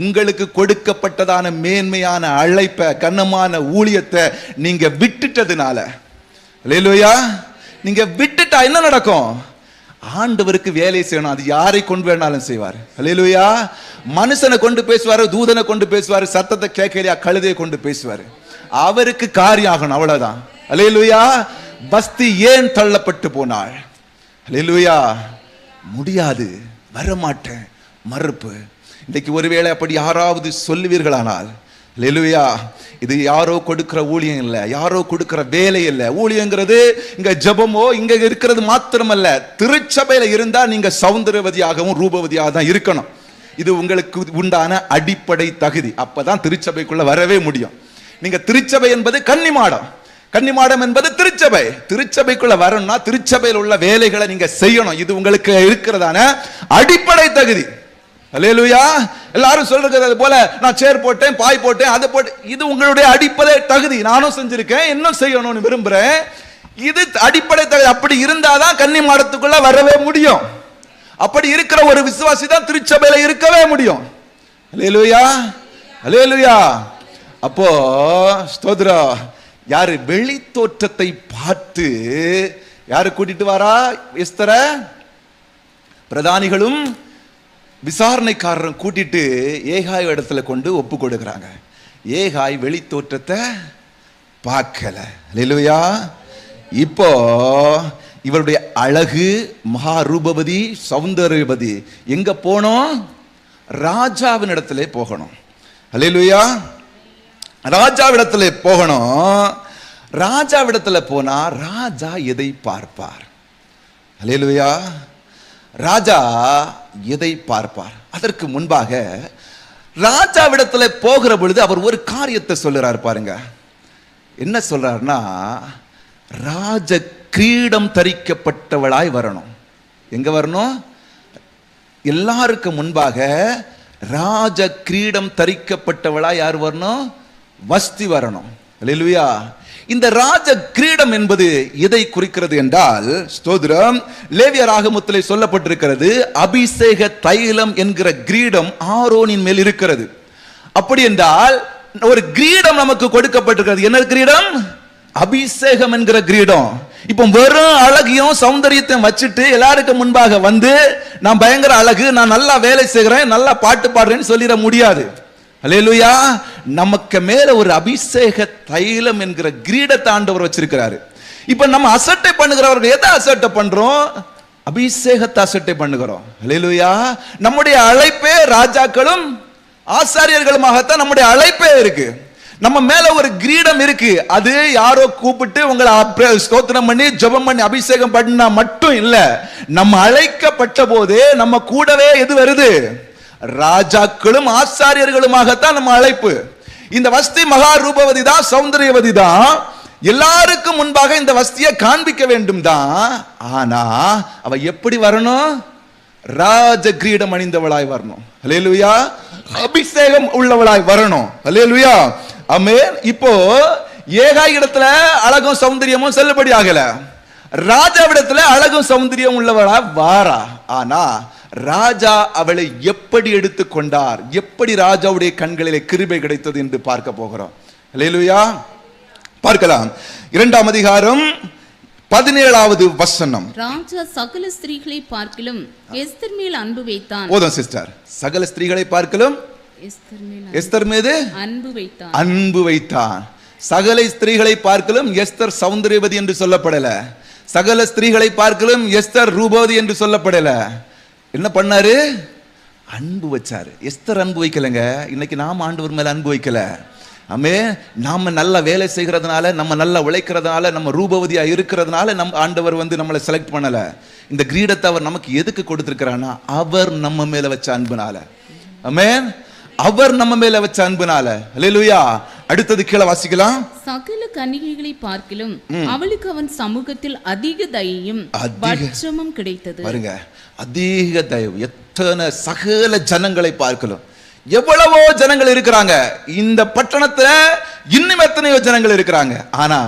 உங்களுக்கு கொடுக்கப்பட்டதான மேன்மையான அழைப்ப, கனமான ஊழியத்தை நீங்க விட்டுட்டதுனால. அல்லேலூயா. நீங்க விட்டுட்டா என்ன நடக்கும்? ஆண்டவருக்கு வேலை செய்யணும். அது யாரை கொண்டு வேணாலும் செய்வார். அல்லேலூயா. மனுஷனை கொண்டு பேசுவாரு, தூதனை கொண்டு பேசுவாரு, சத்தத்தை கேட்கலையா கழுதையை கொண்டு பேசுவாரு. அவருக்கு காரியம் ஆகணும், அவ்வளவுதான். அல்லேலூயா. பஸ்தி ஏன் தள்ளப்பட்டு போனாள்? அல்லேலூயா. முடியாது, வரமாட்டேன், மறுப்பு. இன்னைக்கு ஒருவேளை அப்படி யாராவது சொல்லுவீர்களானால், அல்லேலூயா, இது யாரோ கொடுக்கிற ஊழியம் இல்லை, யாரோ கொடுக்கிற வேலை இல்லை. ஊழியங்கிறது இங்க ஜெபமோ இங்க இருக்கிறது மாத்திரமல்ல, திருச்சபையில இருந்தா நீங்க சௌந்தரவதியாகவும் ரூபவதியாக தான் இருக்கணும். இது உங்களுக்கு உண்டான அடிப்படை தகுதி. அப்பதான் திருச்சபைக்குள்ள வரவே முடியும். நீங்க திருச்சபை என்பது கன்னிமாடம், கன்னிமாடம் என்பது திருச்சபை. திருச்சபைக்குள்ள வரணும்னா திருச்சபையில் உள்ள வேலைகளை நீங்க செய்யணும். இது உங்களுக்கு இருக்கிறதான அடிப்படை தகுதி. அல்லேலூயா. எல்லாரும் சொல்றது போல நான் சேர் போட்டேன், பாய் போட்டேன், அதை போட்டு, இது உங்களுடைய அடிப்படை தகுதி. நானும் செஞ்சிருக்கேன், இன்னும் செய்யணும்னு விரும்புறேன். இது அடிப்படை தகுதி. அப்படி இருந்தாதான் கன்னி மாடத்துக்குள்ள வரவே முடியும். அப்படி இருக்கிற ஒரு விசுவாசி தான் திருச்சபையில இருக்கவே முடியும். அல்லேலூயா, அல்லேலூயா. அப்போ ஸ்தோத்திரம். யாரு? வெளி தோற்றத்தை பார்த்து யாரு கூட்டிட்டு வாரா? எஸ்தர பிரதானிகளும் விசாரணைக்காரரும் கூட்டிட்டு ஏகாய் இடத்துல கொண்டு ஒப்பு கொடுக்கிறாங்க. ஏகாய் வெளி தோற்றத்தை பார்க்கல. அல்லேலூயா. இப்போ இவருடைய அழகு, மகா ரூபவதி, சௌந்தர்யவதி எங்க போனோம்? ராஜாவின் இடத்துல போகணும். அல்லேலூயா. ராஜாவிடத்துல போகணும். ராஜாவிடத்துல போனா ராஜா எதை பார்ப்பார்? அல்லேலூயா. ராஜா எதை பார்ப்பார்? அதற்கு முன்பாக ராஜாவிடத்துல போகிற பொழுது அவர் ஒரு காரியத்தை சொல்லுறார் பாருங்க. என்ன சொல்றாருன்னா, ராஜ கிரீடம் தரிக்கப்பட்டவளாய் வரணும். எங்க வரணும்? எல்லாருக்கும் முன்பாக ராஜ கிரீடம் தரிக்கப்பட்டவளாய் யார் வரணும்? வஸ்தி வரணும். அல்லேலூயா. இந்த ராஜ கிரீடம் என்பது எதை குறிக்கிறது என்றால், ஸ்தோத்திரம், லேவியர் ஆகமத்திலே சொல்லப்பட்டிருக்கிறது, அபிஷேக தைலம் என்கிற கிரீடம் ஆரோனின் மேல் இருக்கிறது. அப்படி என்றால் ஒரு கிரீடம் நமக்கு கொடுக்கப்பட்டிருக்கிறது. என்ன கிரீடம்? அபிஷேகம் என்கிற கிரீடம். இப்போ வெறும் அழகையும் சௌந்தரியத்தையும் வச்சுட்டு எல்லாருக்கும் முன்பாக வந்து நான் பயங்கர அழகு, நான் நல்லா வேலை செய்கிறேன், நல்லா பாட்டு பாடுறேன்னு சொல்லிட முடியாது. அல்லேலூயா. நமக்கு மேல ஒரு அபிஷேக தைலம் என்கிற கிரீடத்தை ஆண்டவர் வச்சிருக்கிறாரு. இப்ப நம்ம அசட்டை பண்ணுகிறவர்கள் எதை அசட்டை பண்றோம்? அபிஷேகத்தை அசட்டை பண்ணுகிறோம். ஹல்லேலூயா. நம்முடைய அழைப்பே ராஜாக்களும் ஆசாரியர்களுமாகத்தான் நம்முடைய அழைப்பே இருக்கு. நம்ம மேல ஒரு கிரீடம் இருக்கு. அது யாரோ கூப்பிட்டு உங்களை ஸ்தோத்திரம் பண்ணி ஜெபம் பண்ணி அபிஷேகம் பண்ணா மட்டும் இல்ல. நம்ம அழைக்கப்பட்ட போதே நம்ம கூடவே எது வருது? ராஜாக்களும் ஆசாரியர்களுமாகத்தான் நம்ம அழைப்பு. இந்த வஸ்தி மகா ரூபவதி தான், சௌந்தரியவதி தான். எல்லாருக்கும் முன்பாக இந்த வஸ்தியை காண்பிக்க வேண்டும் தான். ஆனா அவ எப்படி வரணும்? ராஜ கிரீடம் அணிந்தவளாய் வரணும். ஹல்லேலூயா. அபிஷேகம் உள்ளவளாய் வரணும். ஹல்லேலூயா. ஆமென். இப்போ ஏகாய் இடத்துல அழகும் சௌந்தரியமும் செல்லுபடி ஆகல. ராஜாவிடத்துல அழகும் சௌந்தரியம் உள்ளவளா வாரா. ஆனா ராஜா அவளை எப்படி எடுத்துக்கொண்டார், எப்படி ராஜாவுடைய கண்களிலே கிருபை கிடைத்தது என்று பார்க்க போகிறோம். ஹல்லேலூயா. பார்க்கலாம். 2ஆம் அதிகாரம் 17வது வசனம். ராஜா சகல ஸ்திரீகளை பார்க்கிலும் எஸ்தர் மேல் அன்பு வைத்தான். ஓதும் சிஸ்டர். சகல ஸ்திரீகளை பார்க்கிலும் எஸ்தர் மீது அன்பு வைத்தான். சகல ஸ்திரீகளை பார்க்கிலும் எஸ்தர் சௌந்தரியவதி என்று சொல்லப்படல. சகல ஸ்திரீகளை பார்க்கிலும் எஸ்தர் ரூபவதி என்று சொல்லப்படல. என்ன பண்ணாரு? அன்பு வச்சாரு. எஸ்தர் அன்பு வைக்கலங்க. இன்னைக்கு நாம ஆண்டவர் மேல அன்பு வைக்கல. ஆமே. நாம நல்ல வேலை செய்கிறதுனால, நம்ம நல்லா உழைக்கிறதுனால, நம்ம ரூபவதியா இருக்கிறதுனால நம்ம ஆண்டவர் நம்மளை செலக்ட் பண்ணல. இந்த கிரீடத்தை அவர் நமக்கு எதுக்கு கொடுத்திருக்கிறான்னா, அவர் நம்ம மேல வச்ச அன்புனால. ஆமென். அவர் நம்ம மேல வச்ச அன்புனால. ஹல்லேலூயா. அடுத்தது கீழே வாசிக்கலாம். சகல கன்னிகைகளை பார்க்கிலும் அவளுக்கு அவன் சமூகத்தில் அதிக தயையும் பட்சமும் கிடைத்தது. பாருங்க, அதிக தயவு. எத்தனை சகல ஜனங்களை பார்க்கலாம். எவ்வளவோ ஜனங்கள் இருக்கிறாங்க இந்த பட்டணத்துல, இன்னும் எத்தனையோ ஜனங்கள் இருக்கிறாங்க. ஆனா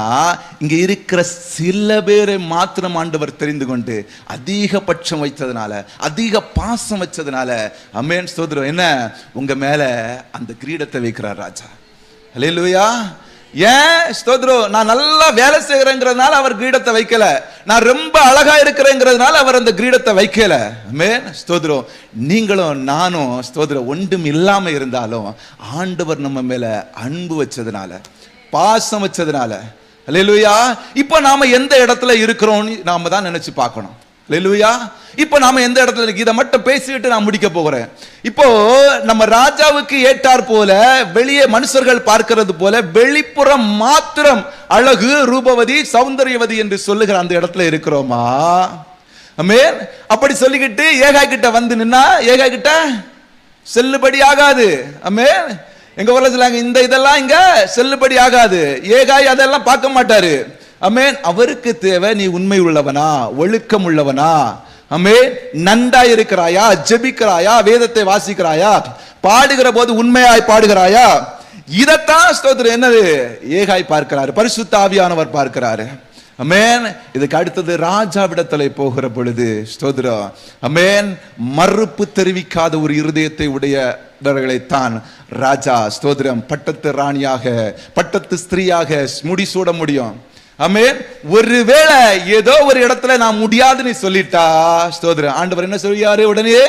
இங்க இருக்கிற சில பேரை மாத்திரம் ஆண்டவர் தெரிந்து கொண்டு அதிகபட்சம் வைத்ததுனால, அதிக பாசம் வச்சதுனால, ஆமென் ஸ்தோத்திரம், என்ன உங்க மேல அந்த கிரீடத்தை வைக்கிறார் ராஜா. ஹல்லேலூயா. ஏன் ஸ்தோத்திரம்? நான் நல்லா வேலை செய்கிறேங்கிறதுனால அவர் கிரீடத்தை வைக்கல. நான் ரொம்ப அழகா இருக்கிறேங்கிறதுனால அவர் அந்த கிரீடத்தை வைக்கல. ஆமென் ஸ்தோத்திரம். நீங்களும் நானும் ஸ்தோத்திரம் ஒன்றும் இல்லாம இருந்தாலும் ஆண்டவர் நம்ம மேல அன்பு வச்சதுனால, பாசம் வச்சதுனால, ஹல்லேலூயா. இப்போ நாம எந்த இடத்துல இருக்கிறோம்னு நாம தான் நினைச்சு பார்க்கணும். ஹல்லேலூயா. இப்போ நாம எந்த இடத்துல இருக்கு, இதை மட்டும் பேசிட்டு நான் முடிக்க போகிறேன். இப்போ நம்ம ராஜாவுக்கு ஏற்றார் போல, வெளியே மனுஷர்கள் பார்க்கிறது போல வெளிப்புறம் மாத்திரம் அழகு, ரூபவதி, சௌந்தரியவதி என்று சொல்லுகிற அந்த இடத்துல இருக்கிறோமா? ஆமென். அப்படி சொல்லிக்கிட்டு ஏகாய் கிட்ட வந்து நின்னா ஏகாய் கிட்ட செல்லுபடி ஆகாது. ஆமென். எங்க ஊர்ல சொல்லாங்க, இந்த இதெல்லாம் இங்க செல்லுபடி ஆகாது. ஏகாய் அதெல்லாம் பார்க்க மாட்டாரு. ஆமென். அவருக்கு தேவை நீ உண்மை உள்ளவனா, ஒழுக்கம் உள்ளவனா, ஆமென், நன்றா இருக்கிறாயா, ஜெபிக்கிறாயா, வேதத்தை வாசிக்கிறாயா, பாடுகிற போது உண்மையாய் பாடுகிறாயா. இதத்தான் ஸ்தோத்திரம் என்னது ஏகாய் பார்க்கிறாரு, பரிசுத்த ஆவியானவர் பார்க்கிறாரு. ஆமென். இதுக்கு அடுத்தது ராஜாவிடத்துல போகிற பொழுது ஸ்தோத்திரம், ஆமென், மறுப்பு தெரிவிக்காத ஒரு இருதயத்தை உடையவர்களைத்தான் ராஜா ஸ்தோத்திரம் பட்டத்து ராணியாக, பட்டத்து ஸ்திரீயாக முடிசூட முடியும். ஆமென். ஒருவேளை ஏதோ ஒரு இடத்துல நான் முடியாதுன்னு சொல்லிட்டா ஸ்தோத்திரம், ஆண்டவர் என்ன சொல்றாரு உடனே?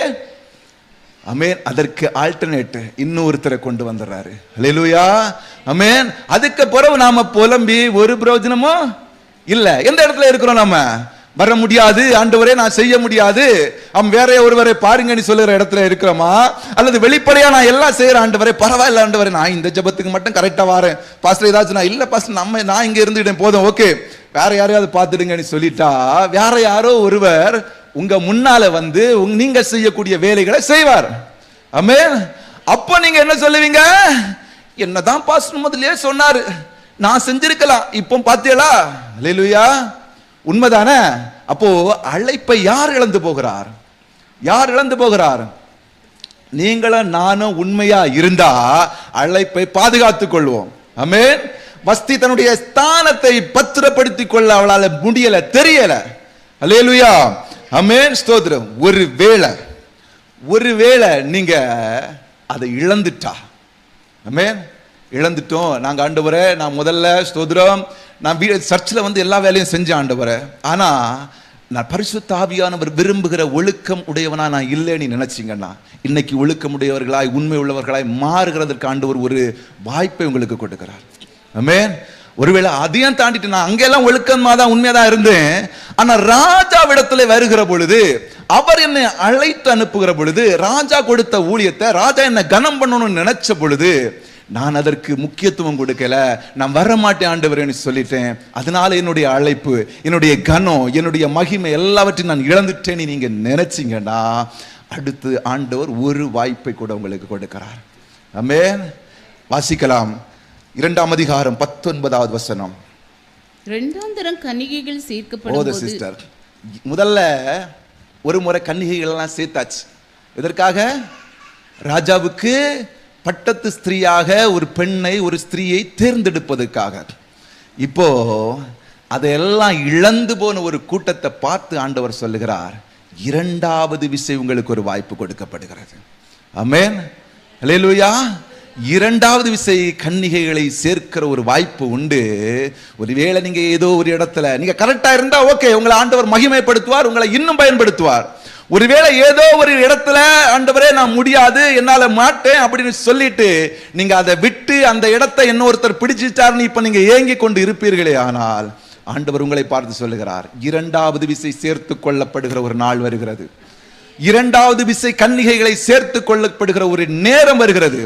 ஆமென். அதற்கு ஆல்டர்னேட் இன்னொருத்தரை கொண்டு வந்துடுறாரு. ஹல்லேலூயா. ஆமென். அதுக்கு பிறகு நாம புலம்பி ஒரு பிரயோஜனமும் இல்ல. எந்த இடத்துல இருக்கிறோம்? நம்ம வர முடியாது ஆண்டவரே, நான் செய்ய முடியாது, வேற ஒருவரை பாருங்கன்னு சொல்லுற இடத்துல இருக்கிறோமா? அல்லது வெளிப்படையா நான் எல்லாம் செய்யறேன் ஆண்டவரே, பரவாயில்ல ஆண்டவரே, நான் இந்த ஜெபத்துக்கு மட்டும் கரெக்டா வரேன் பாஸ்டர், ஏதாச்சும் நான் இல்ல பாஸ்டர், நான் இங்க இருந்துட்டேன் போதும், ஓகே, வேற யாரையாவது பார்த்துடுங்கன்னு சொல்லிட்டா, வேற யாரோ ஒருவர் உங்க முன்னால வந்து நீங்க செய்யக்கூடிய வேலைகளை செய்வார். ஆமென். அப்ப நீங்க என்ன சொல்லுவீங்க? என்னதான் பாஸ்டர் முதல்லயே சொன்னாரு, நான் செஞ்சிருக்கலாம், இப்போ பாத்தீங்களா? ஹல்லேலூயா. உண்மைதானே? அப்போ அழைப்பை யார் இழந்து போகிறார்? யார் இழந்து போகிறார்? நீங்களும் நானும் உண்மையா இருந்தா அழைப்பை பாதுகாத்துக் கொள்வோம். ஆமென். வஸ்தி தன்னுடைய ஸ்தானத்தை பத்திரப்படுத்திக் கொள்ள அவளால முடியல, தெரியல. ஹல்லேலூயா. ஆமென் ஸ்தோத்திரம். ஒருவேளை நீங்க அதை இழந்துட்டா, ஆமென், இழந்துட்டோம், நாங்க ஆண்டவரே, நான் முதல்ல ஸ்தோத்திரம் நான் சர்ச்சில் வந்து எல்லா வேலையும் செஞ்சேன் ஆண்டவரே, ஆனா நான் பரிசுத்த ஆவியானவர் விரும்புகிற ஒழுக்கம் உடையவனா நான் இல்லைன்னு நினைச்சீங்கன்னா, இன்னைக்கு ஒழுக்கம் உடையவர்களாய் உண்மை உள்ளவர்களாய் மாறுகிறதற்கு ஆண்டவர் ஒரு வாய்ப்பை உங்களுக்கு கொடுக்கிறார். ஆமென். ஒருவேளை அதையும் தாண்டிட்டு நான் அங்கெல்லாம் ஒழுக்கமா தான் உண்மையா இருந்தேன். ஆனா ராஜாவிடத்துல வருகிற பொழுது, அவர் என்னை அழைத்து அனுப்புகிற பொழுது, ராஜா கொடுத்த ஊழியத்தை ராஜா என்ன கனம் பண்ணணும்னு நினைச்ச பொழுது நான் அதற்கு முக்கியத்துவம் கொடுக்கல. நான் வர மாட்டேன் ஆண்டவரேன்னு சொல்லிட்டேன். அதனால என்னுடைய அழைப்பு, என்னுடைய கனம், என்னுடைய மகிமை எல்லாவற்றையும் நான் இழந்துட்டேன்னு நீங்க நினைச்சீங்கன்னா, அடுத்து ஆண்டவர் ஒரு வாய்ப்பை கூட உங்களுக்கு கொடுக்கிறார். ஆமென். வாசிக்கலாம். 2ஆம் அதிகாரம் 19வது வசனம். இரண்டாம் தரம் கன்னிகைகள் ஓ சேர்க்கப்படும் சிஸ்டர், முதல்ல ஒரு முறை கன்னிகைகள் எல்லாம் சேர்த்தாச்சு. இதற்காக ராஜாவுக்கு பட்டத்து ஸ்திரீயாக ஒரு பெண்ணை, ஒரு ஸ்திரீயை தேர்ந்தெடுப்பதற்காக. இப்போ அதையெல்லாம் இழந்து போன ஒரு கூட்டத்தை பார்த்து ஆண்டவர் சொல்லுகிறார், 2வது விசை உங்களுக்கு ஒரு வாய்ப்பு கொடுக்கப்படுகிறது. ஆமென். அல்லேலூயா. 2வது விசை கன்னிகைகளை சேர்க்கிற ஒரு வாய்ப்பு உண்டு. ஒருவேளை நீங்க ஏதோ ஒரு இடத்துல நீங்க கரெக்டா இருந்தா ஓகே, உங்களை ஆண்டவர் மகிமைப்படுத்துவார், உங்களை இன்னும் பயன்படுத்துவார். ஒருவேளை ஏதோ ஒரு இடத்துல ஆண்டவரே நான் முடியாது, என்னால மாட்டேன் அப்படின்னு சொல்லிட்டு நீங்க அதை விட்டு அந்த இடத்தை இன்னொருத்தர் பிடிச்சிட்டாருன்னு இப்ப நீங்க ஏங்கி கொண்டு இருப்பீர்களே, ஆனால் ஆண்டவர் உங்களை பார்த்து சொல்லுகிறார், 2வது விசை சேர்த்து கொள்ளப்படுகிற ஒரு நாள் வருகிறது. 2வது விசை கன்னிகைகளை சேர்த்து கொள்ளப்படுகிற ஒரு நேரம் வருகிறது.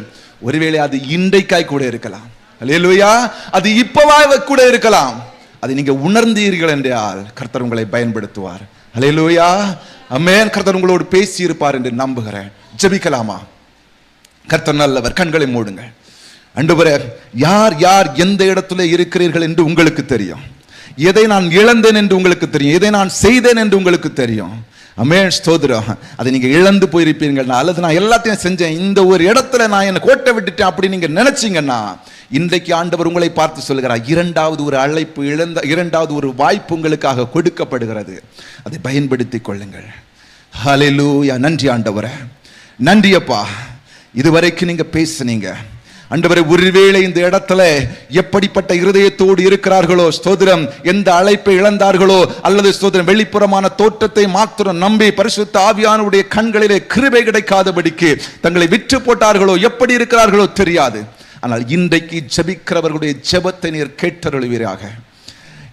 ஒருவேளை அது இன்றைக்காய் கூட இருக்கலாம். அல்லேலூயா. அது இப்பவாக கூட இருக்கலாம். அதை நீங்க உணர்ந்தீர்கள் என்றால் கர்த்தர் உங்களை பயன்படுத்துவார். அல்லேலூயா. ஆமென். கர்த்தர் உங்களோடு பேசி இருப்பார் என்று நம்புகிறேன். ஜெபிக்கலாமா? கர்த்தர் நல்லவர். கண்களை மூடுங்கள். ஆண்டவரே, யார் யார் எந்த இடத்துல இருக்கிறீர்கள் என்று உங்களுக்கு தெரியும். எதை நான் இழந்தேன் என்று உங்களுக்கு தெரியும். எதை நான் செய்தேன் என்று உங்களுக்கு தெரியும். ஆமென். ஸ்தோத்திரம். அதை நீங்க இழந்து போயிருப்பீங்கன்னா, அல்லது நான் எல்லாத்தையும் செஞ்சேன், இந்த ஒரு இடத்துல நான் என்ன கோட்டை விட்டுட்டேன் அப்படி நீங்க நினைச்சீங்கன்னா, இன்றைக்கு ஆண்டவர் உங்களை பார்த்து சொல்லுகிறார், 2வது ஒரு அழைப்பு, 2வது ஒரு வாய்ப்பு உங்களுக்காக கொடுக்கப்படுகிறது. அதை பயன்படுத்திக் கொள்ளுங்கள். ஹல்லேலூயா. நன்றி ஆண்டவரே, நன்றி அப்பா. இதுவரைக்கும் நீங்க பேசுனீங்க ஆண்டவரே. ஒருவேளை இந்த இடத்துல எப்படிப்பட்ட இருதயத்தோடு இருக்கிறார்களோ, ஸ்தோத்திரம், எந்த அழைப்பை இழந்தார்களோ, அல்லது ஸ்தோத்திரம் வெளிப்புறமான தோற்றத்தை மாத்திரம் நம்பி பரிசுத்த ஆவியானவருடைய கண்களிலே கிருபை கிடைக்காதபடிக்கு தங்களை விற்று போட்டார்களோ, எப்படி இருக்கிறார்களோ தெரியாது. ஆனால் இன்றைக்கு ஜெபிக்கிறவர்களுடைய ஜெபத்தை நீர் கேட்டருளுவீராக.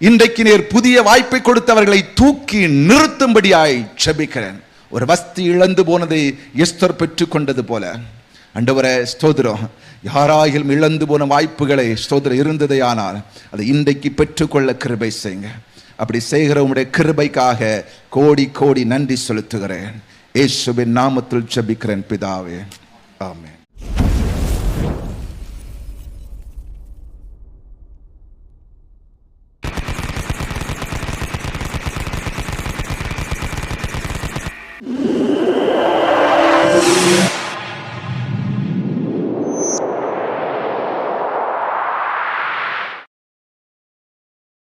இன்றைக்கு நீர் புதிய வாய்ப்பை கொடுத்தவர்களை தூக்கி நிறுத்தும்படியாய் ஜெபிக்கிறேன். ஒரு வஸ்து இழந்து போனதை எஸ்தர் பெற்றுக் கொண்டது போல ஆண்டவரே, ஸ்தோத்திரம், யாராயிலும் இழந்து போன வாய்ப்புகளை ஸ்தோத்திரம் இருந்ததே ஆனால் அதை இன்றைக்கு பெற்றுக்கொள்ள கிருபை செய்யுங்க. அப்படி செய்கிற உம்முடைய கிருபைக்காக கோடி கோடி நன்றி செலுத்துகிறேன். இயேசுவின் நாமத்தில் ஜெபிக்கிறேன் பிதாவே. ஆமென். Yeah.